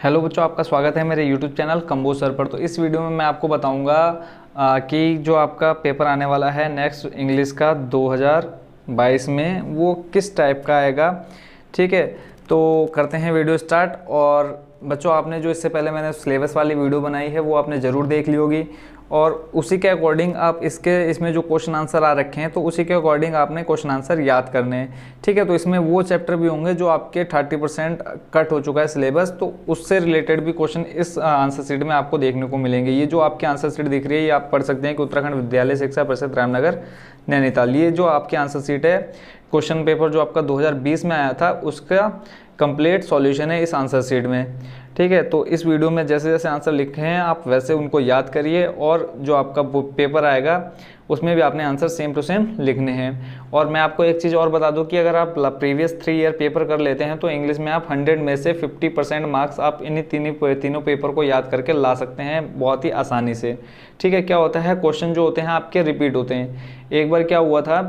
Hello बच्चों, आपका स्वागत है मेरे यूट्यूब चैनल कंबोज सर पर। तो इस वीडियो में मैं आपको बताऊंगा कि जो आपका पेपर आने वाला है नेक्स्ट इंग्लिश का 2022 में वो किस टाइप का आएगा। ठीक है, तो करते हैं वीडियो स्टार्ट। और बच्चों, आपने जो इससे पहले मैंने सिलेबस वाली वीडियो बनाई है वो आपने ज़रूर देख ली होगी, और उसी के अकॉर्डिंग आप इसमें जो क्वेश्चन आंसर आ रखे हैं तो उसी के अकॉर्डिंग आपने क्वेश्चन आंसर याद करने हैं। ठीक है, तो इसमें वो चैप्टर भी होंगे जो आपके 30% कट हो चुका है सिलेबस, तो उससे रिलेटेड भी क्वेश्चन इस आंसर शीट में आपको देखने को मिलेंगे। ये जो आपके आंसर शीट दिख रही है ये आप पढ़ सकते हैं कि उत्तराखंड विद्यालय शिक्षा परिषद रामनगर नैनीताल, ये जो आपकी आंसर शीट है, क्वेश्चन पेपर जो आपका 2020 में आया था उसका कंप्लीट सॉल्यूशन है इस आंसर शीट में। ठीक है, तो इस वीडियो में जैसे जैसे आंसर लिखे हैं आप वैसे उनको याद करिए, और जो आपका पेपर आएगा उसमें भी आपने आंसर सेम टू सेम लिखने हैं। और मैं आपको एक चीज़ और बता दूं कि अगर आप प्रीवियस 3 ईयर पेपर कर लेते हैं तो इंग्लिश में आप 100 में से 50% मार्क्स आप इन्हीं तीनों पेपर को याद करके ला सकते हैं बहुत ही आसानी से। ठीक है, क्या होता है, क्वेश्चन जो होते हैं आपके रिपीट होते हैं। एक बार क्या हुआ था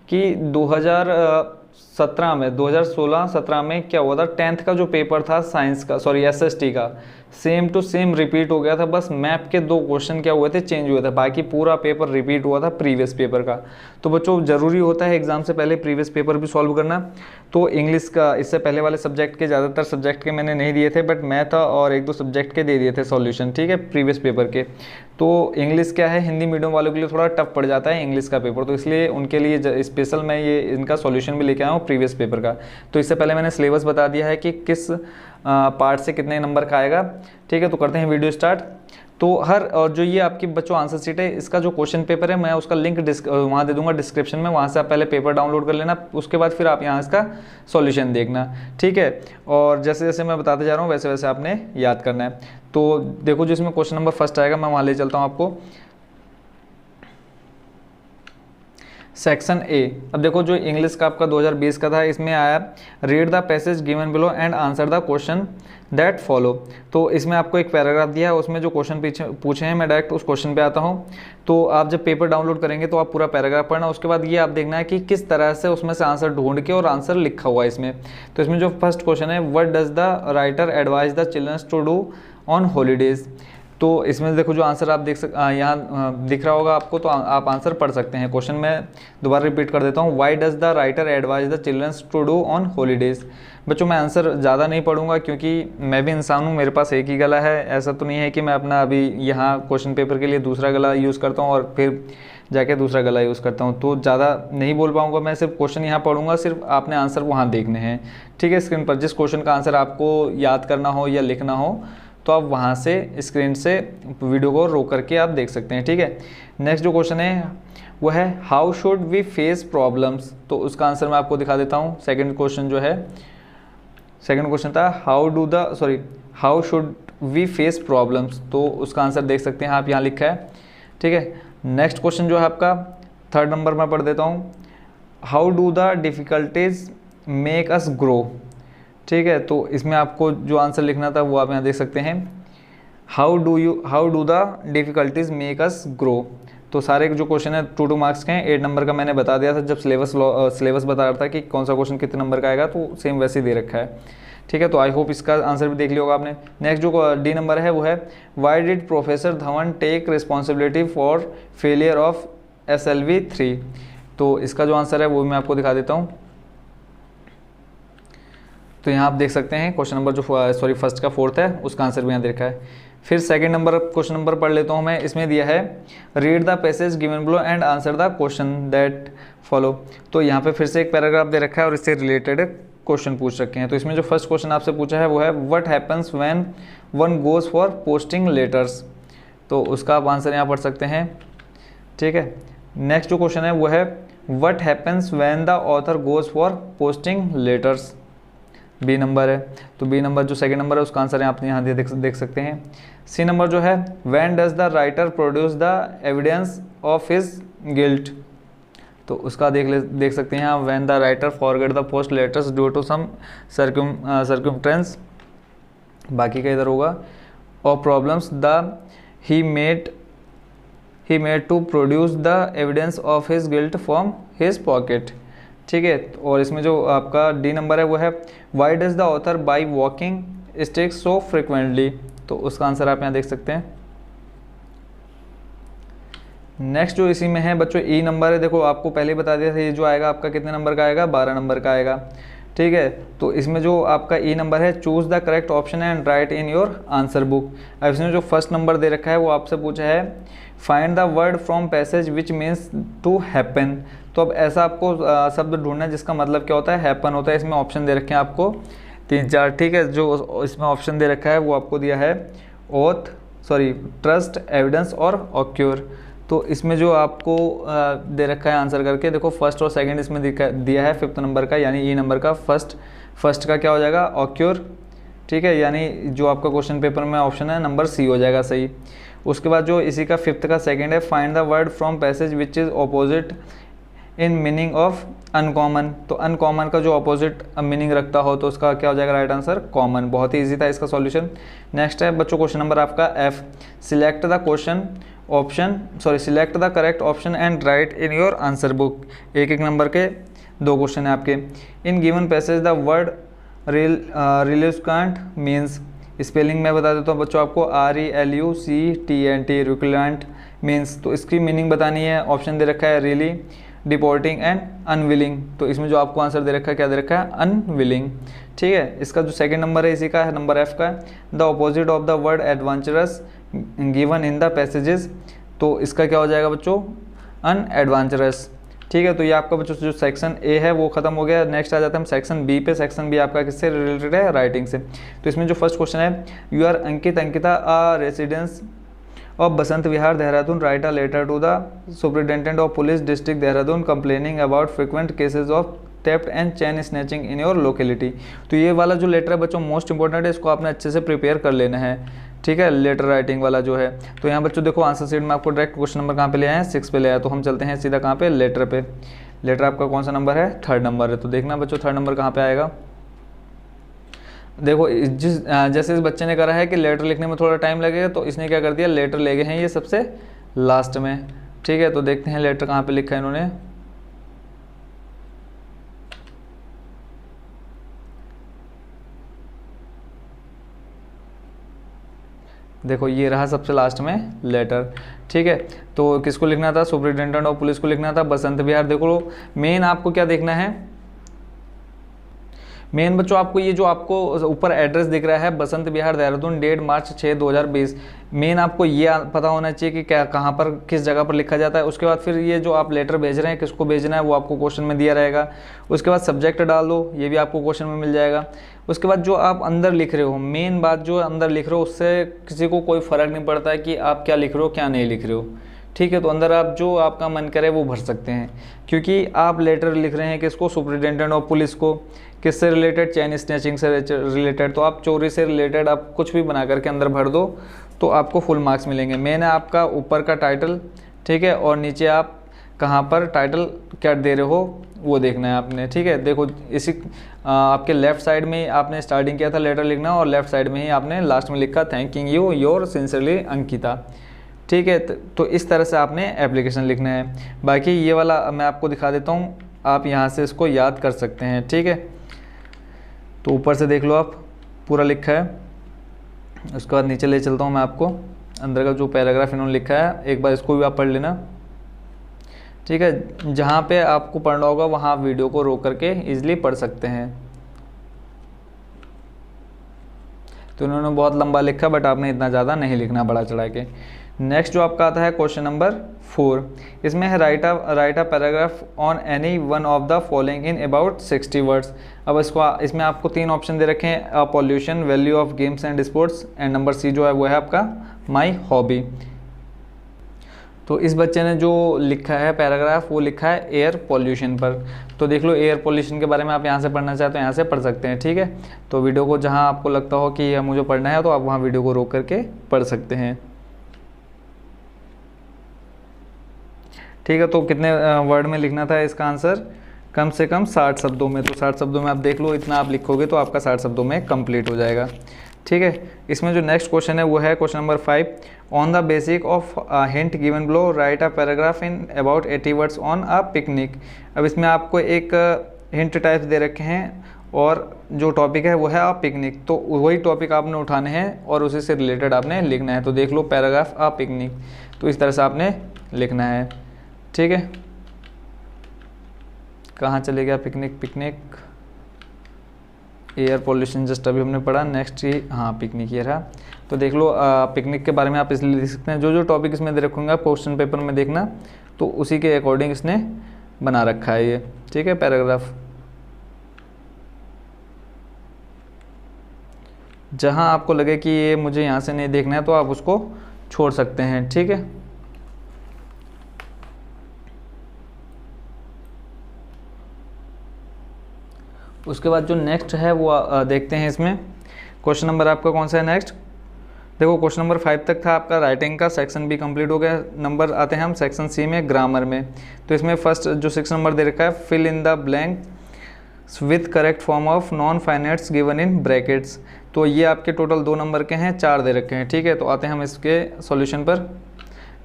कि 2016-17 में क्या हुआ था, 10th का जो पेपर था साइंस का, सॉरी एसएसटी का, सेम टू सेम रिपीट हो गया था। बस मैप के 2 क्वेश्चन क्या हुए थे, चेंज हुए थे, बाकी पूरा पेपर रिपीट हुआ था प्रीवियस पेपर का। तो बच्चों, ज़रूरी होता है एग्जाम से पहले प्रीवियस पेपर भी सॉल्व करना। तो इंग्लिश का इससे पहले वाले सब्जेक्ट के, ज़्यादातर सब्जेक्ट के मैंने नहीं दिए थे, बट मैथ और 1-2 सब्जेक्ट के दे दिए थे सॉल्यूशन। ठीक है, प्रीवियस पेपर के। तो इंग्लिश क्या है, हिंदी मीडियम वालों के लिए थोड़ा टफ पड़ जाता है इंग्लिश का पेपर, तो इसलिए उनके लिए स्पेशल मैं ये इनका सॉल्यूशन भी लेके आया हूँ प्रीवियस पेपर का। तो इससे पहले मैंने सिलेबस बता दिया है कि किस पार्ट से कितने नंबर का आएगा। ठीक है, तो करते हैं वीडियो स्टार्ट। तो और जो ये आपकी बच्चों आंसर शीट है, इसका जो क्वेश्चन पेपर है मैं उसका लिंक वहाँ दे दूंगा डिस्क्रिप्शन में, वहाँ से आप पहले पेपर डाउनलोड कर लेना, उसके बाद फिर आप यहाँ इसका सॉल्यूशन देखना। ठीक है, और जैसे जैसे मैं बताते जा रहा हूँ वैसे वैसे आपने याद करना है। तो देखो, जिसमें क्वेश्चन नंबर फर्स्ट आएगा मैं वहाँ ले चलता हूँ आपको। Section A. अब देखो, जो इंग्लिश का आपका 2020 का था, इसमें आया read the passage given below and answer the question that follow. तो इसमें आपको एक पैराग्राफ दिया है, उसमें जो क्वेश्चन पूछे हैं, मैं डायरेक्ट उस क्वेश्चन पे आता हूँ। तो आप जब पेपर डाउनलोड करेंगे तो आप पूरा पैराग्राफ पढ़ना, उसके बाद ये आप देखना है कि किस तरह से उसमें से आंसर ढूंढ के और आंसर लिखा हुआ है इसमें। तो इसमें जो फर्स्ट क्वेश्चन है, what does the writer advise the childrens to do on holidays. तो इसमें देखो जो आंसर आप यहाँ दिख रहा होगा आपको, तो आप आंसर पढ़ सकते हैं। क्वेश्चन मैं दोबारा रिपीट कर देता हूँ, why does the writer advise the childrens to do on holidays. बच्चों, मैं आंसर ज़्यादा नहीं पढ़ूंगा क्योंकि मैं भी इंसान हूँ, मेरे पास एक ही गला है। ऐसा तो नहीं है कि मैं अपना अभी यहाँ क्वेश्चन पेपर के लिए दूसरा गला यूज़ करता हूँ और फिर जाके दूसरा गला यूज़ करता हूँ, तो ज़्यादा नहीं बोल पाऊँगा। मैं सिर्फ क्वेश्चन यहाँ पढ़ूंगा, सिर्फ आपने आंसर वहाँ देखने हैं। ठीक है, स्क्रीन पर जिस क्वेश्चन का आंसर आपको याद करना हो या लिखना हो तो आप वहाँ से स्क्रीन से वीडियो को रोक करके आप देख सकते हैं। ठीक है, नेक्स्ट जो क्वेश्चन है वो है how should we face problems. तो उसका आंसर मैं आपको दिखा देता हूँ। सेकंड क्वेश्चन जो है, सेकंड क्वेश्चन था how should we face problems, तो उसका आंसर देख सकते हैं आप, यहाँ लिखा है। ठीक है, नेक्स्ट क्वेश्चन जो है आपका 3rd नंबर में पढ़ देता हूँ, how do the difficulties make us grow. ठीक है, तो इसमें आपको जो आंसर लिखना था वो आप यहाँ देख सकते हैं, how do the difficulties make us grow. तो सारे जो क्वेश्चन है 2 मार्क्स के हैं। 8 नंबर का मैंने बता दिया था जब सिलेबस बता रहा था कि कौन सा क्वेश्चन कितने नंबर का आएगा, तो सेम वैसे ही दे रखा है। ठीक है, तो आई होप इसका आंसर भी देख लिया होगा आपने। नेक्स्ट जो डी नंबर है वो है why did professor Dhawan take responsibility for failure of SLV 3। तो इसका जो आंसर है वो मैं आपको दिखा देता हूँ। तो यहाँ आप देख सकते हैं क्वेश्चन नंबर जो फर्स्ट का 4th है उसका आंसर भी यहाँ दे रखा है। फिर सेकंड नंबर क्वेश्चन नंबर पढ़ लेता हूँ मैं। इसमें दिया है read the passage given below and answer the question that follow. तो यहाँ पे फिर से एक पैराग्राफ दे रखा है और इससे रिलेटेड क्वेश्चन पूछ रखे हैं। तो इसमें जो फर्स्ट क्वेश्चन आपसे पूछा है वो है what happens when one goes for posting letters. तो उसका आप आंसर यहाँ पढ़ सकते हैं। ठीक है, नेक्स्ट जो क्वेश्चन है वो है what happens when the author goes for posting letters. B number है, तो बी नंबर जो सेकंड नंबर है उसका आंसर आप यहाँ देख सकते हैं। सी नंबर जो है when does the writer produce the evidence of his guilt. तो उसका देख सकते हैं यहाँ, when the writer forget the post letters due to some circumstance, बाकी का इधर होगा, और problems the he made to produce the evidence of his guilt from his pocket. ठीक है, और इसमें जो आपका डी नंबर है वो है why does the author by walking sticks so frequently, तो उसका आंसर आप यहाँ देख सकते हैं। नेक्स्ट जो इसी में है बच्चों ई नंबर है, देखो आपको पहले ही बता दिया था ये जो आएगा आपका कितने नंबर का आएगा, 12 नंबर का आएगा, ठीक है। तो इसमें जो आपका ई नंबर है, choose the correct option and write in your answer book. अब इसमें जो फर्स्ट नंबर दे रखा है वो आपसे पूछा है find the word from passage which means to happen. तो अब ऐसा आपको शब्द ढूंढना है जिसका मतलब क्या होता है, हैपन होता है। इसमें ऑप्शन दे रखे हैं आपको 3-4, ठीक है। जो इसमें ऑप्शन दे रखा है वो आपको दिया है ट्रस्ट, एविडेंस और ऑक्योर। तो इसमें जो आपको दे रखा है आंसर करके, देखो फर्स्ट और सेकंड इसमें दिया है 5th नंबर का यानी ई नंबर का फर्स्ट का क्या हो जाएगा, ऑक्योर, ठीक है। यानी जो आपका क्वेश्चन पेपर में ऑप्शन है नंबर सी हो जाएगा सही। उसके बाद जो इसी का 5th का सेकंड है find the word from passage which is opposite in meaning of uncommon. तो अनकॉमन का जो ऑपोजिट मीनिंग रखता हो तो उसका क्या हो जाएगा राइट आंसर, कॉमन। बहुत ही ईजी था इसका सॉल्यूशन। नेक्स्ट है बच्चों क्वेश्चन नंबर आपका F, select the correct option and write in your answer book. एक नंबर के 2 क्वेश्चन है आपके। In given passage the word reluctant means, spelling में बता देता हूँ बच्चों आपको, RELUCTENT, रिक्वेंट मीन्स। तो इसकी मीनिंग बतानी है। ऑप्शन दे रखा है रियली, डिपोर्टिंग एंड अनविलिंग। तो इसमें जो आपको आंसर दे रखा है क्या दे रखा है, अनविलिंग, ठीक है। इसका जो सेकंड नंबर है इसी का है नंबर एफ का, the opposite of the word adventurous given in the passages. तो इसका क्या हो जाएगा बच्चों, अनएडवेंचरस, ठीक है। तो ये आपका बच्चों जो सेक्शन ए है वो खत्म हो गया। नेक्स्ट आ जाता है हम सेक्शन बी पे। सेक्शन बी आपका किससे रिलेटेड है, राइटिंग से। तो इसमें जो फर्स्ट क्वेश्चन है, you are Ankita a residence of Basant Vihar Dehradun, write a letter to the superintendent of police district Dehradun complaining about frequent cases of theft and chain snatching in your locality. तो ये वाला जो लेटर है बच्चों मोस्ट इंपॉर्टेंट है, इसको आपने अच्छे से प्रिपेयर कर लेना है, ठीक है, लेटर राइटिंग वाला जो है। तो यहाँ बच्चों देखो आंसर शीट में आपको डायरेक्ट क्वेश्चन नंबर कहाँ पे ले आए हैं, 6 पे ले आया। तो हम चलते हैं सीधा कहाँ पे, लेटर पे। लेटर आपका कौन सा नंबर है, 3rd नंबर है। तो देखना बच्चों 3rd नंबर कहाँ पे आएगा। देखो जैसे इस बच्चे ने करा है कि लेटर लिखने में थोड़ा टाइम लगेगा, तो इसने क्या कर दिया, लेटर ले गए हैं ये सबसे लास्ट में, ठीक है। तो देखते हैं लेटर कहाँ पे लिखा है इन्होंने। देखो ये रहा सबसे लास्ट में लेटर, ठीक है। तो किसको लिखना था, सुपरिटेंडेंट ऑफ पुलिस को लिखना था, बसंत विहार। देखो मेन आपको क्या देखना है, मेन बच्चों आपको ये जो आपको ऊपर एड्रेस दिख रहा है बसंत विहार देहरादून, डेट मार्च 6 2020, मेन आपको ये पता होना चाहिए कि क्या कहाँ पर किस जगह पर लिखा जाता है। उसके बाद फिर ये जो आप लेटर भेज रहे हैं किसको भेजना है वो आपको क्वेश्चन में दिया रहेगा। उसके बाद सब्जेक्ट डाल दो, ये भी आपको क्वेश्चन में मिल जाएगा। उसके बाद जो आप अंदर लिख रहे हो, मेन बात जो अंदर लिख रहे हो उससे किसी को कोई फ़र्क नहीं पड़ता है कि आप क्या लिख रहे हो क्या नहीं लिख रहे हो, ठीक है। तो अंदर आप जो आपका मन करे वो भर सकते हैं, क्योंकि आप लेटर लिख रहे हैं किसको, सुपरिटेंडेंट ऑफ पुलिस को। किससे रिलेटेड, चेन स्नैचिंग से रिलेटेड। तो आप चोरी से रिलेटेड आप कुछ भी बना करके अंदर भर दो तो आपको फुल मार्क्स मिलेंगे। मेन है आपका ऊपर का टाइटल, ठीक है, और नीचे आप कहाँ पर टाइटल क्या दे रहे हो वो देखना है आपने, ठीक है। देखो इसी आपके लेफ्ट साइड में आपने स्टार्टिंग किया था लेटर लिखना, और लेफ्ट साइड में ही आपने लास्ट में लिखा thanking you your sincerely Ankita, ठीक है। तो इस तरह से आपने एप्लीकेशन लिखना है। बाकी ये वाला मैं आपको दिखा देता हूँ, आप यहाँ से इसको याद कर सकते हैं, ठीक है। तो ऊपर से देख लो आप पूरा लिखा है। उसके बाद नीचे ले चलता हूँ मैं आपको, अंदर का जो पैराग्राफ इन्होंने लिखा है एक बार इसको भी आप पढ़ लेना, ठीक है। जहाँ पे आपको पढ़ना होगा वहाँ वीडियो को रोक करके इजीली पढ़ सकते हैं। तो इन्होंने बहुत लंबा लिखा, बट आपने इतना ज़्यादा नहीं लिखना बड़ा चढ़ा के। नेक्स्ट जो आपका आता है क्वेश्चन नंबर 4, इसमें है write a paragraph on any one of the following in about 60 words. अब इसमें आपको 3 ऑप्शन दे रखे हैं, pollution, value of games and sports, and number C जो है वो है आपका माई हॉबी। तो इस बच्चे ने जो लिखा है पैराग्राफ वो लिखा है एयर पॉल्यूशन पर। तो देख लो एयर पॉल्यूशन के बारे में आप यहाँ से पढ़ना चाहते हो यहाँ से पढ़ सकते हैं, ठीक है। तो वीडियो को जहाँ आपको लगता हो कि मुझे पढ़ना है तो आप वहाँ वीडियो को रोक करके पढ़ सकते हैं, ठीक है। तो कितने वर्ड में लिखना था इसका आंसर, कम से कम 60 शब्दों में। तो 60 शब्दों में आप देख लो, इतना आप लिखोगे तो आपका 60 शब्दों में कंप्लीट हो जाएगा, ठीक है। इसमें जो नेक्स्ट क्वेश्चन है वो है question number 5, on the basic of hint given below right a paragraph in about 80 words on a picnic. अब इसमें आपको एक हिंट टाइप्स दे रखे हैं और जो टॉपिक है वो है अ पिकनिक, तो वही टॉपिक आपने उठाने हैं और उसी से रिलेटेड आपने लिखना है। तो देख लो पैराग्राफ अ पिकनिक, तो इस तरह से आपने लिखना है। ठीक है, कहाँ चले गया picnic, picnic air pollution just अभी हमने पढ़ा, नेक्स्ट ही हाँ पिकनिक ये रहा। तो देख लो पिकनिक के बारे में आप इसलिए लिख सकते हैं, जो जो टॉपिक इसमें दे रखूँगा आप क्वेश्चन पेपर में देखना, तो उसी के अकॉर्डिंग इसने बना रखा है ये। ठीक है, पैराग्राफ जहाँ आपको लगे कि ये मुझे यहाँ से नहीं देखना है तो आप उसको छोड़ सकते हैं। ठीक है, उसके बाद जो नेक्स्ट है वो देखते हैं। इसमें क्वेश्चन नंबर आपका कौन सा है नेक्स्ट, देखो क्वेश्चन नंबर 5 तक था आपका राइटिंग का सेक्शन भी कंप्लीट हो गया। नंबर आते हैं हम सेक्शन सी में, ग्रामर में। तो इसमें फर्स्ट जो 6 नंबर दे रखा है, fill in the blank with correct form of non finites given in brackets. तो ये आपके टोटल 2 नंबर के हैं, 4 दे रखे हैं। ठीक है, तो आते हैं हम इसके सॉल्यूशन पर।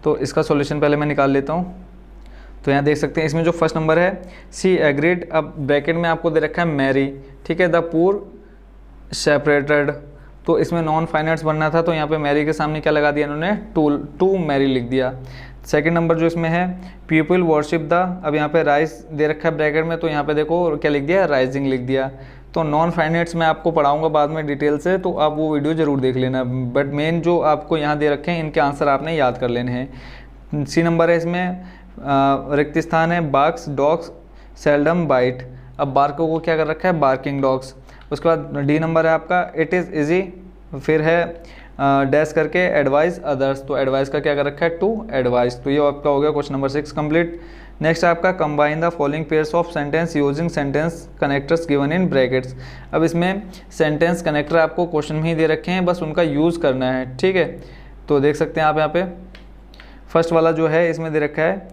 तो इसका सॉल्यूशन पहले मैं निकाल लेता हूँ। तो यहाँ देख सकते हैं इसमें जो फर्स्ट नंबर है, सी एग्रीड, अब ब्रैकेट में आपको दे रखा है मैरी। ठीक है, द पुअर सेपरेटेड, तो इसमें नॉन फाइनाइट्स बनना था, तो यहाँ पे मैरी के सामने क्या लगा दिया इन्होंने, टू मैरी लिख दिया। सेकंड नंबर जो इसमें है, पीपल वर्शिप द, अब यहाँ पे राइज दे रखा है ब्रैकेट में, तो यहाँ पे देखो क्या लिख दिया, राइजिंग लिख दिया। तो नॉन फाइनाइट्स मैं आपको पढ़ाऊंगा बाद में डिटेल से, तो आप वो वीडियो जरूर देख लेना, बट मेन जो आपको यहाँ दे रखे हैं इनके आंसर आपने याद कर लेने हैं। सी नंबर है इसमें रिक्त स्थान है, बार्क्स डॉग्स सेल्डम बाइट, अब बार्को को क्या कर रखा है, बार्किंग डॉग्स। उसके बाद डी नंबर है आपका, इट इज़ इजी, फिर है डैश करके एडवाइस अदर्स, तो एडवाइस का क्या कर रखा है, टू एडवाइस। तो ये आपका हो गया क्वेश्चन नंबर 6 कंप्लीट। नेक्स्ट आपका combine the following pairs of sentence using sentence connectors given in brackets. अब इसमें सेंटेंस कनेक्टर आपको क्वेश्चन में ही दे रखे हैं, बस उनका यूज़ करना है। ठीक है, तो देख सकते हैं आप यहाँ पे फर्स्ट वाला जो है इसमें दे रखा है,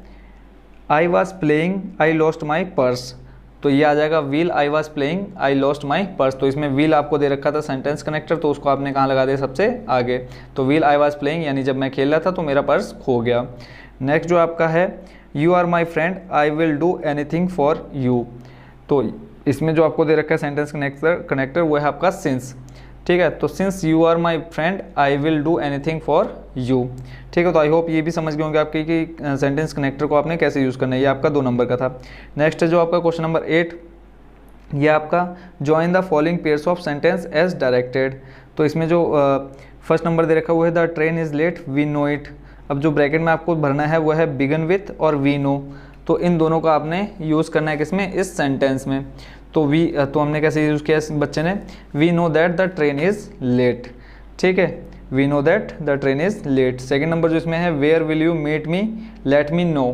I was playing I lost my purse, तो ये आ जाएगा wheel I was playing I lost my purse. तो इसमें व्हील आपको दे रखा था सेंटेंस कनेक्टर, तो उसको आपने कहाँ लगा दिया, सबसे आगे। तो व्हील आई वॉज प्लेइंग यानी जब मैं खेल रहा था तो मेरा पर्स खो गया। नेक्स्ट जो आपका है, you are my friend I will do anything for you, तो इसमें जो आपको दे रखा है सेंटेंस कनेक्टर वो है आपका सिंस। ठीक है, तो since you are my friend I will do anything for you. ठीक है, तो आई होप ये भी समझ गए होंगे आपके कि सेंटेंस कनेक्टर को आपने कैसे यूज़ करना है। ये आपका 2 नंबर का था। नेक्स्ट है जो आपका क्वेश्चन नंबर 8, ये आपका join the following pairs of sentence as directed. तो इसमें जो फर्स्ट नंबर दे रखा है वो है the train is late we know it. अब जो ब्रैकेट में आपको भरना है वो है बिगन विथ और वी नो, तो इन दोनों का आपने यूज़ करना है किसमें, इस सेंटेंस में। तो हमने कैसे यूज़ किया इस बच्चे ने, we know that the train is late. ठीक है, we know that the train is late. Second number जो इसमें है, where will you meet me let me know,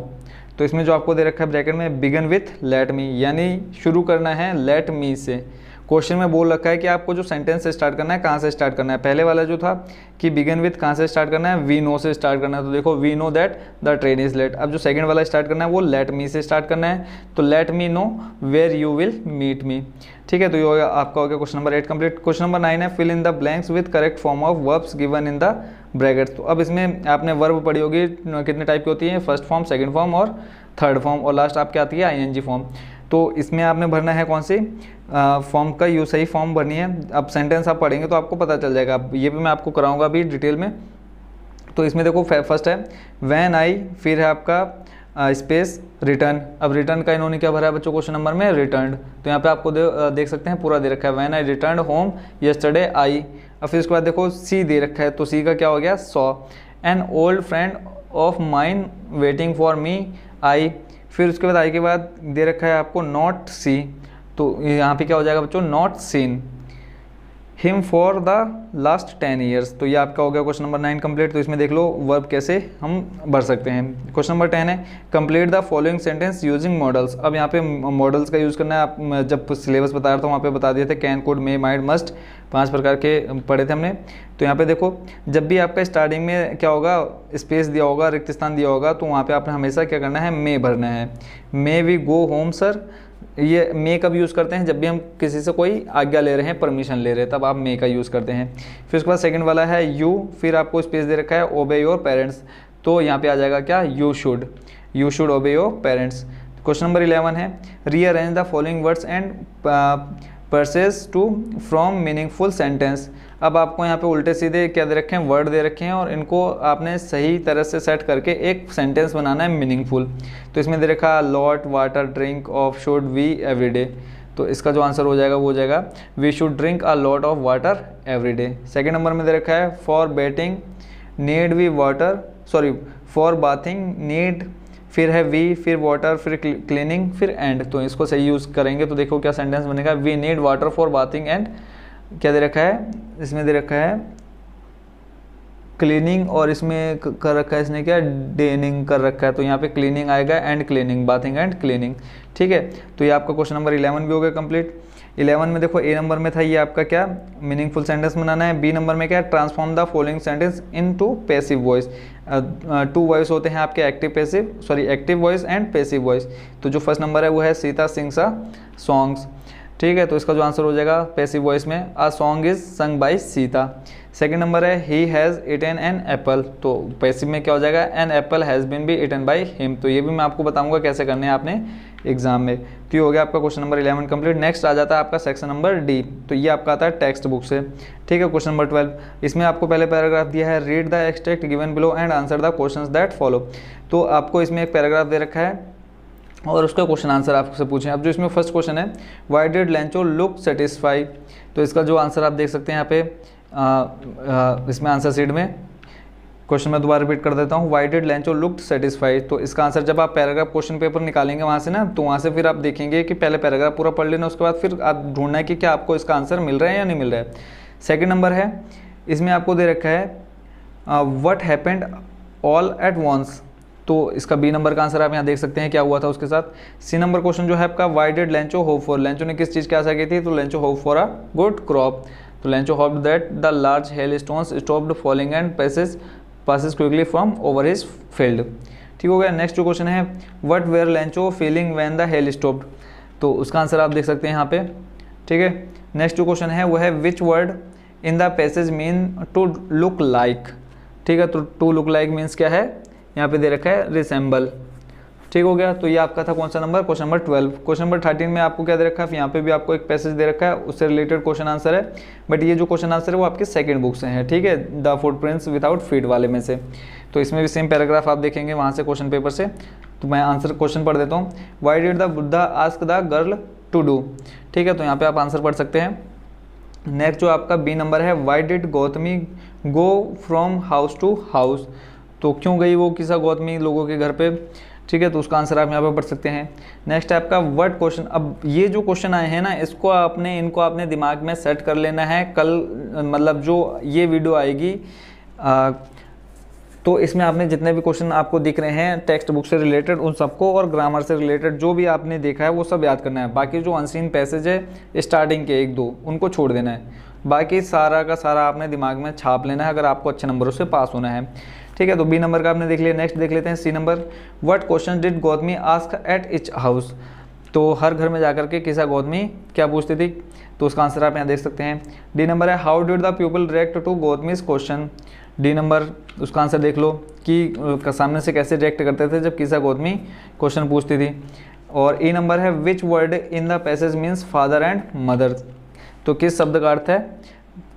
तो इसमें जो आपको दे रखा है ब्रैकेट में बिगन विथ लेट मी, यानी शुरू करना है लेट मी से। क्वेश्चन में बोल रखा है कि आपको जो सेंटेंस से स्टार्ट करना है कहाँ से स्टार्ट करना है। पहले वाला जो था कि बिगन विथ कहाँ से स्टार्ट करना है, वी नो से स्टार्ट करना है, तो देखो we know that the train is late. अब जो सेकंड वाला स्टार्ट करना है वो लेट मी से स्टार्ट करना है, तो let me know where you will meet me. ठीक है, तो ये आपका हो गया question number 8 complete. Question number 9 है, fill in the blanks with correct form of verbs given in the brackets. तो अब इसमें आपने वर्ब पढ़ी होगी कितने टाइप की होती है, फर्स्ट फॉर्म, सेकंड फॉर्म और थर्ड फॉर्म, और लास्ट आपके आती है आईएनजी फॉर्म। तो इसमें आपने भरना है कौन सी फॉर्म का यूज, सही फॉर्म भरनी है। अब सेंटेंस आप पढ़ेंगे तो आपको पता चल जाएगा, ये भी मैं आपको कराऊंगा अभी डिटेल में। तो इसमें देखो फर्स्ट है व्हेन आई, फिर है आपका स्पेस रिटर्न। अब रिटर्न का इन्होंने क्या भरा है बच्चों क्वेश्चन नंबर में, रिटर्न। तो यहाँ पे आपको देख सकते हैं पूरा दे रखा है, when I return home yesterday I. अब फिर उसके बाद देखो सी दे रखा है, तो सी का क्या हो गया, saw. An old friend of mine waiting for me I. फिर उसके बाद आई के बाद दे रखा है आपको नॉट सी, तो यहाँ पे क्या हो जाएगा बच्चों, not seen him for the last 10 years. तो ये आपका हो गया क्वेश्चन नंबर 9 कंप्लीट। तो इसमें देख लो वर्ब कैसे हम भर सकते हैं। क्वेश्चन नंबर 10 है, complete the following sentence using models. अब यहाँ पे मॉडल्स का यूज़ करना है। आप जब सिलेबस बता रहा था वहाँ पे बता दिए थे, can, could, may, might, must, 5 प्रकार के पढ़े थे हमने। तो यहाँ पे देखो जब भी आपका स्टार्टिंग में क्या होगा, स्पेस दिया होगा, रिक्त स्थान दिया होगा, तो वहाँ पे आपने हमेशा क्या करना है, मे भरना है। May we go home sir, ये मे कब यूज़ करते हैं, जब भी हम किसी से कोई आज्ञा ले रहे हैं, परमिशन ले रहे हैं, तब आप मे का यूज़ करते हैं। फिर उसके बाद सेकंड वाला है यू, फिर आपको स्पेस दे रखा है ओबे योर पेरेंट्स, तो यहाँ पे आ जाएगा क्या, you should obey your parents. Question number 11 है, rearrange the following words and phrases to from meaningful sentence. अब आपको यहाँ पे उल्टे सीधे क्या दे रखे हैं, वर्ड दे रखे हैं, और इनको आपने सही तरह से सेट करके एक सेंटेंस बनाना है मीनिंगफुल। तो इसमें दे रखा lot water drink of should we everyday. तो इसका जो आंसर हो जाएगा वो हो जाएगा we should drink a lot of water everyday. Second number में दे रखा है for betting need we water, sorry for bathing need, फिर है वी, फिर वाटर, फिर क्लीनिंग, फिर एंड। तो इसको सही यूज़ करेंगे तो देखो क्या सेंटेंस बनेगा, we need water for bathing and क्या दे रखा है, इसमें दे रखा है क्लीनिंग, और इसमें कर रखा है इसने क्या, डेनिंग कर रखा है। तो यहाँ पे क्लीनिंग आएगा and cleaning, bathing and cleaning. ठीक है, तो ये आपका क्वेश्चन नंबर 11 भी हो गया कंप्लीट। 11 में देखो ए नंबर में था ये आपका क्या, मीनिंगफुल सेंटेंस बनाना है। बी नंबर में क्या, transform the following sentence into passive voice. 2 voice होते हैं आपके, active passive, sorry active voice and passive voice. तो जो फर्स्ट नंबर है वो है सीता सिंग्स अ सॉन्ग्स। ठीक है, तो इसका जो आंसर हो जाएगा पैसिव वॉइस में a song is sung by Sita. Second number है he has eaten an apple. तो पैसिव में क्या हो जाएगा, an apple has been be eaten by him. तो ये भी मैं आपको बताऊंगा कैसे करने हैं आपने एग्जाम में। तो ये हो गया आपका क्वेश्चन नंबर 11 कंप्लीट। नेक्स्ट आ जाता है आपका सेक्शन नंबर डी। तो ये आपका आता है टेक्स्ट बुक से। ठीक है, क्वेश्चन नंबर 12, इसमें आपको पहले पैराग्राफ दिया है read the extract given below and answer the questions that follow. तो आपको इसमें एक पैराग्राफ दे रखा है और उसका क्वेश्चन आंसर आपसे पूछें। अब जो इसमें फर्स्ट क्वेश्चन है why did Lencho look satisfy. तो इसका जो आंसर आप देख सकते हैं यहाँ पे इसमें आंसर शीट में, क्वेश्चन मैं दोबारा रिपीट कर देता हूँ, why did Lencho looked satisfied. तो इसका आंसर जब आप पैराग्राफ क्वेश्चन पेपर निकालेंगे वहाँ से ना, तो वहाँ से फिर आप देखेंगे कि पहले पैराग्राफ पूरा पढ़ लेना, उसके बाद फिर आप ढूंढना है कि क्या आपको इसका आंसर मिल रहा है या नहीं मिल रहा है। सेकेंड नंबर है, इसमें आपको दे रखा है what happened all at once. तो इसका बी नंबर का आंसर आप यहाँ देख सकते हैं क्या हुआ था उसके साथ। सी नंबर क्वेश्चन जो है आपका why did Lencho hope for. Lencho ने किस चीज़ की आशा की थी, तो Lencho hope for a good crop. तो Lencho hoped that the large hail stones stopped falling and passes quickly from over his field. ठीक हो गया। नेक्स्ट जो क्वेश्चन है what were Lencho feeling when the hail stopped. तो उसका answer आप देख सकते हैं यहाँ पे। ठीक है, नेक्स्ट जो क्वेश्चन है वो है which word in the passage mean to look like. ठीक है, तो टू लुक लाइक मीन्स क्या है, यहाँ पे दे रखा है रिसेंबल। ठीक हो गया, तो ये आपका था कौन सा number, question number 12। Question number 13 में आपको क्या दे रखा है, यहाँ पे भी आपको एक पैसेज दे रखा है, उससे रिलेटेड क्वेश्चन आंसर है, बट ये जो क्वेश्चन आंसर है वो आपके सेकंड बुक से है। ठीक है, द फुटप्रिंट्स विदाउट फीट वाले में से। तो इसमें भी सेम पैराग्राफ आप देखेंगे वहाँ से क्वेश्चन पेपर से। तो मैं आंसर क्वेश्चन पढ़ देता हूँ, why did the Buddha ask the girl to do. ठीक है, तो यहाँ पे आप आंसर पढ़ सकते हैं। नेक्स्ट जो आपका बी नंबर है, why did Gautami go from house to house. तो क्यों गई वो किसा गौतमी लोगों के घर पे। ठीक है, तो उसका आंसर आप यहाँ पे पढ़ सकते हैं। नेक्स्ट है आपका वर्ड क्वेश्चन। अब ये जो क्वेश्चन आए हैं ना, इनको आपने दिमाग में सेट कर लेना है। कल मतलब जो ये वीडियो आएगी तो इसमें आपने जितने भी क्वेश्चन आपको दिख रहे हैं टेक्स्ट बुक से रिलेटेड उन सबको, और ग्रामर से रिलेटेड जो भी आपने देखा है वो सब याद करना है। बाकी जो अनसीन पैसेज है स्टार्टिंग के 1-2 उनको छोड़ देना है, बाकी सारा का सारा आपने दिमाग में छाप लेना है अगर आपको अच्छे नंबरों से पास होना है। ठीक है, तो बी नंबर का आपने देख लिया। नेक्स्ट देख लेते हैं C number, what question did Gautami ask at each house. तो हर घर में जाकर के किसा गौतमी क्या पूछती थी, तो उसका आंसर आप यहाँ देख सकते हैं। डी नंबर है how did the people react to Gautami's question. D number उसका आंसर देख लो कि सामने से कैसे रिएक्ट करते थे जब किसा गौतमी क्वेश्चन पूछती थी। और ई नंबर है which word in the passage means father and mother. तो किस शब्द का अर्थ है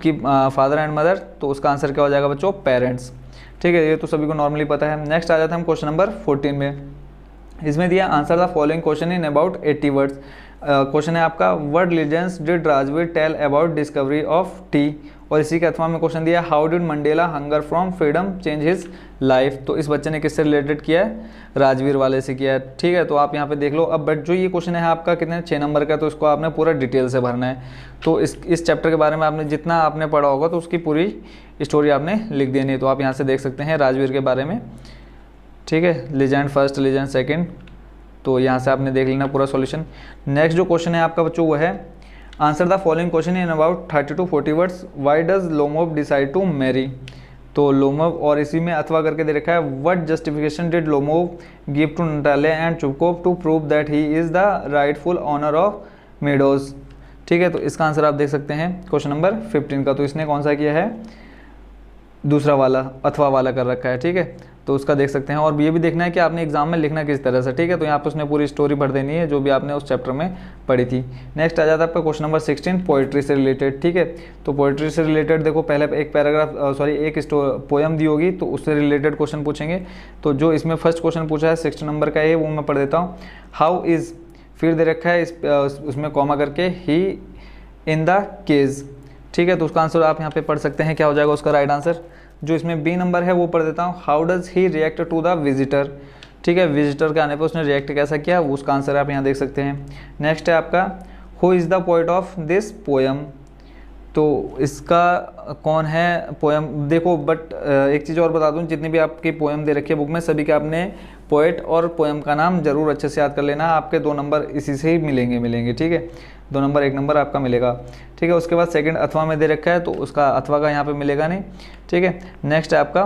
कि फादर एंड मदर, तो उसका आंसर क्या हो जाएगा बच्चों, पेरेंट्स। ठीक है, ये तो सभी को नॉर्मली पता है। नेक्स्ट आ जाता है हम क्वेश्चन नंबर 14 में। इसमें दिया answer the following question in about 80 words. Question है आपका what legends did Rajvir tell about discovery of tea. और इसी के अथवा में क्वेश्चन दिया how did Mandela hunger from freedom change his life. तो इस बच्चे ने किससे रिलेटेड किया है, राजवीर वाले से किया है। ठीक है, तो आप यहाँ पे देख लो। अब बट जो ये क्वेश्चन है आपका कितने 6 नंबर का, तो इसको आपने पूरा डिटेल से भरना है। तो इस चैप्टर के बारे में आपने जितना आपने पढ़ा होगा तो उसकी पूरी स्टोरी आपने लिख देनी है। तो आप यहाँ से देख सकते हैं राजवीर के बारे में। ठीक है, लीजेंड फर्स्ट, लीजेंड सेकेंड, तो यहाँ से आपने देख लेना पूरा सॉल्यूशन। नेक्स्ट जो क्वेश्चन है आपका बच्चों वो है answer the following question in about 30 to 40 words. Why does Lomov decide to marry. तो लोमोव और इसी में अथवा करके दे रखा है what justification did Lomov give to Natalia and Chubukov to prove that he is the rightful owner of meadows. ठीक है, तो इसका आंसर आप देख सकते हैं क्वेश्चन नंबर 15 का। तो इसने कौन सा किया है, दूसरा वाला अथवा वाला कर रखा है। ठीक है, तो उसका देख सकते हैं। और ये भी देखना है कि आपने एग्जाम में लिखना किस तरह से, ठीक है। तो यहाँ पे उसने पूरी स्टोरी भर देनी है जो भी आपने उस चैप्टर में पढ़ी थी। नेक्स्ट आ जाता है आपका क्वेश्चन नंबर 16 पोइट्री से रिलेटेड, ठीक है। तो पोइट्री से रिलेटेड देखो पहले एक पैराग्राफ एक पोयम दी होगी तो उससे रिलेटेड क्वेश्चन पूछेंगे। तो जो इसमें फर्स्ट क्वेश्चन पूछा है 16 नंबर का, ये वो मैं पढ़ देता हूँ। हाउ इज़, फिर दे रखा है उसमें कॉमा करके, ही इन द केज, ठीक है। तो उसका आंसर आप यहाँ पे पढ़ सकते हैं, क्या हो जाएगा उसका राइट आंसर। जो इसमें बी नंबर है वो पढ़ देता हूँ। How does he react to the visitor, ठीक है। विजिटर के आने पर उसने रिएक्ट कैसा किया, उसका आंसर आप यहाँ देख सकते हैं। नेक्स्ट है आपका who is the poet of this poem, तो इसका कौन है पोएम, देखो बट एक चीज़ और बता दूं, जितनी भी आपकी पोएम दे रखी है बुक में सभी के आपने पोएट और पोएम का नाम जरूर अच्छे से याद कर लेना। आपके 2 नंबर इसी से ही मिलेंगे, ठीक है। 2 नंबर 1 नंबर आपका मिलेगा, ठीक है। उसके बाद सेकंड अथवा में दे रखा है तो उसका अथवा का यहाँ पे मिलेगा नहीं, ठीक है। नेक्स्ट है आपका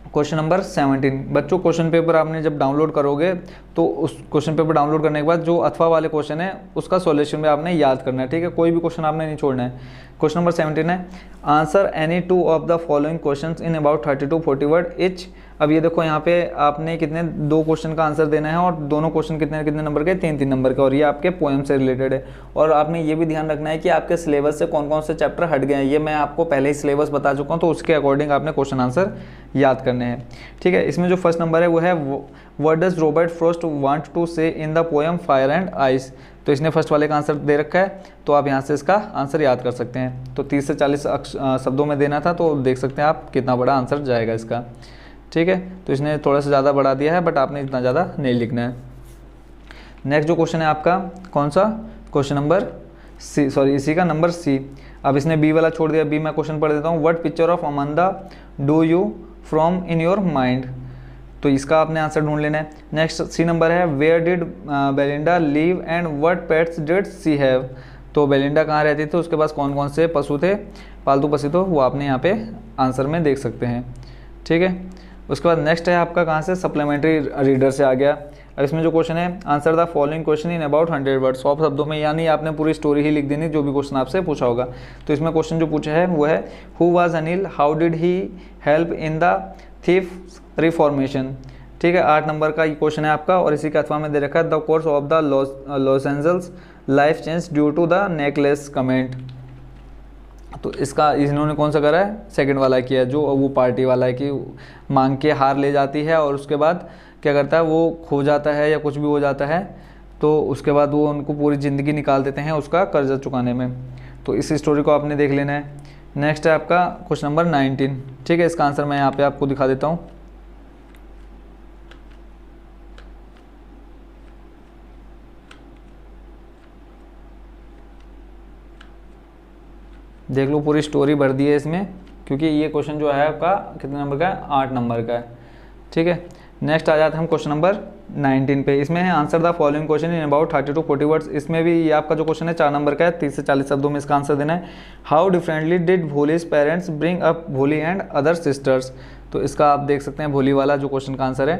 क्वेश्चन नंबर 17। बच्चों क्वेश्चन पेपर आपने जब डाउनलोड करोगे तो उस क्वेश्चन पेपर डाउनलोड करने के बाद जो अथवा वाले क्वेश्चन है उसका सॉल्यूशन भी आपने याद करना है, ठीक है। कोई भी क्वेश्चन आपने नहीं छोड़ना है। क्वेश्चन नंबर 17 है answer any 2 of the following questions in about 30 to 40 word etch. अब ये देखो यहाँ पे आपने कितने 2 क्वेश्चन का आंसर देना है और दोनों क्वेश्चन कितने कितने नंबर के, 3 नंबर के, और ये आपके पोएम से रिलेटेड है। और आपने ये भी ध्यान रखना है कि आपके सिलेबस से कौन कौन से चैप्टर हट गए हैं, ये मैं आपको पहले ही सिलेबस बता चुका हूँ, तो उसके अकॉर्डिंग आपने क्वेश्चन आंसर याद करने हैं, ठीक है। इसमें जो फर्स्ट नंबर है वो है what does Robert Frost want to say in the poem Fire and Ice. तो इसने फर्स्ट वाले का आंसर दे रखा है, तो आप यहाँ से इसका आंसर याद कर सकते हैं। तो 30 से 40 शब्दों में देना था, तो देख सकते हैं आप कितना बड़ा आंसर जाएगा इसका, ठीक है। तो इसने थोड़ा सा ज़्यादा बढ़ा दिया है बट आपने इतना ज़्यादा नहीं लिखना है। नेक्स्ट जो क्वेश्चन है आपका कौन सा, क्वेश्चन नंबर सी, सॉरी इसी का नंबर सी। अब इसने बी वाला छोड़ दिया, बी मैं क्वेश्चन पढ़ देता हूँ। What picture of Amanda do you from in your mind, तो इसका आपने आंसर ढूंढ लेना है। नेक्स्ट सी नंबर है where did Belinda live and what pets did she have, तो बेलिंडा कहाँ रहती थी, उसके पास कौन कौन से पशु थे, पालतू पशु, तो वो आपने यहाँ पे आंसर में देख सकते हैं, ठीक है। उसके बाद नेक्स्ट है आपका कहाँ से, सप्लीमेंट्री रीडर से आ गया। अब इसमें जो क्वेश्चन है answer the following question in about 100 word, 100 शब्दों में, यानी आपने पूरी स्टोरी ही लिख देनी जो भी क्वेश्चन आपसे पूछा होगा। तो इसमें क्वेश्चन जो पूछा है वो है who was Anil, how did he help in the thief reformation, ठीक है। 8 नंबर का ये क्वेश्चन है आपका। और इसी के अथवा में दे रखा है the course of the Los Angeles life change due to the necklace comment, तो इसका इन्होंने कौन सा करा है, सेकंड वाला किया, जो वो पार्टी वाला है कि मांग के हार ले जाती है और उसके बाद क्या करता है, वो खो जाता है या कुछ भी हो जाता है, तो उसके बाद वो उनको पूरी ज़िंदगी निकाल देते हैं उसका कर्जा चुकाने में। तो इस स्टोरी को आपने देख लेना है। नेक्स्ट है आपका क्वेश्चन नंबर 19, ठीक है। इसका आंसर मैं यहाँ पे आपको दिखा देता हूँ। देख लो पूरी स्टोरी भर दी है इसमें, क्योंकि ये क्वेश्चन जो है आपका कितने नंबर का है, 8 नंबर का है, ठीक है। नेक्स्ट आ जाते हैं हम क्वेश्चन नंबर 19 पे। इसमें है answer the following question in about 30 to 40 words. इसमें भी ये आपका जो क्वेश्चन है 4 नंबर का है, 30 से 40 शब्दों में इसका आंसर देना है। How differently did Bholi's parents bring up भोली एंड अदर सिस्टर्स, तो इसका आप देख सकते हैं भोली वाला जो क्वेश्चन का आंसर है,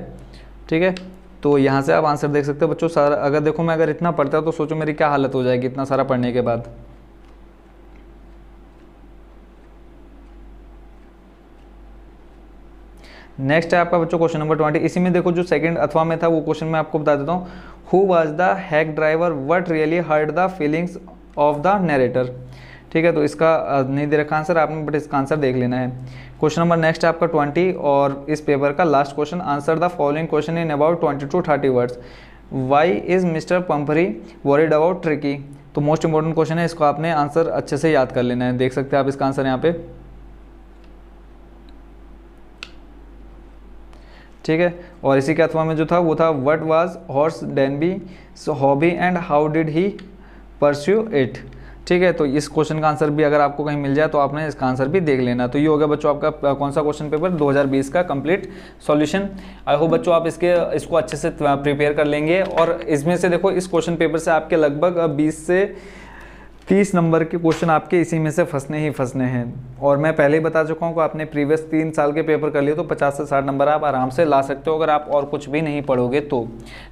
ठीक है। तो यहाँ से आप आंसर देख सकते हो बच्चों। सारा अगर देखो मैं अगर इतना पढ़ता तो सोचो मेरी क्या हालत हो जाएगी इतना सारा पढ़ने के बाद। नेक्स्ट है आपका बच्चों क्वेश्चन नंबर 20। इसी में देखो जो सेकंड अथवा में था वो क्वेश्चन मैं आपको बता देता हूँ। Who was the hack driver, what really hurt the feelings of the narrator, ठीक है। तो इसका नहीं दे रखा आंसर आपने, बट इसका आंसर देख लेना है। क्वेश्चन नंबर नेक्स्ट है आपका 20 और इस पेपर का last question. Answer the following question in about 20 to 30 words. Why is Mr Pumphrey worried about Tricki, तो मोस्ट इंपॉर्टेंट क्वेश्चन है, इसको आपने आंसर अच्छे से याद कर लेना है। देख सकते हैं आप इसका आंसर यहाँ पे, ठीक है। और इसी के अथवा में जो था वो था what was horse Denby hobby and how did he pursue it, ठीक है। तो इस क्वेश्चन का आंसर भी अगर आपको कहीं मिल जाए तो आपने इसका आंसर भी देख लेना। तो ये हो गया बच्चों आपका कौन सा क्वेश्चन पेपर 2020 का कंप्लीट सॉल्यूशन। आई होप बच्चों आप इसको अच्छे से प्रिपेयर कर लेंगे। और इसमें से देखो इस क्वेश्चन पेपर से आपके लगभग 20 से 30 नंबर के क्वेश्चन आपके इसी में से फंसने ही फंसने हैं। और मैं पहले ही बता चुका हूँ कि आपने प्रीवियस 3 साल के पेपर कर लिए तो 50 से 60 नंबर आप आराम से ला सकते हो अगर आप और कुछ भी नहीं पढ़ोगे तो,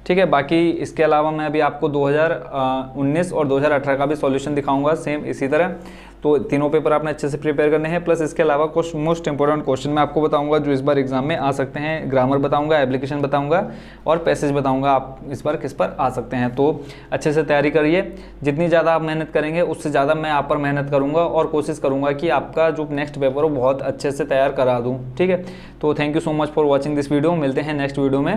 ठीक है। बाकी इसके अलावा मैं अभी आपको 2019 और 2018 का भी सॉल्यूशन दिखाऊंगा सेम इसी तरह। तो तीनों पेपर आपने अच्छे से प्रिपेयर करने हैं। प्लस इसके अलावा कुछ मोस्ट इंपॉर्टेंट क्वेश्चन मैं आपको बताऊंगा जो इस बार एग्जाम में आ सकते हैं। ग्रामर बताऊंगा, एप्लीकेशन बताऊंगा और पैसेज बताऊंगा आप इस बार किस पर आ सकते हैं। तो अच्छे से तैयारी करिए, जितनी ज़्यादा आप मेहनत करेंगे उससे ज़्यादा मैं आप पर मेहनत करूँगा और कोशिश करूँगा कि आपका जो नेक्स्ट पेपर हो बहुत अच्छे से तैयार करा दूँ। ठीक है, तो thank you so much for watching this video. मिलते हैं नेक्स्ट वीडियो में।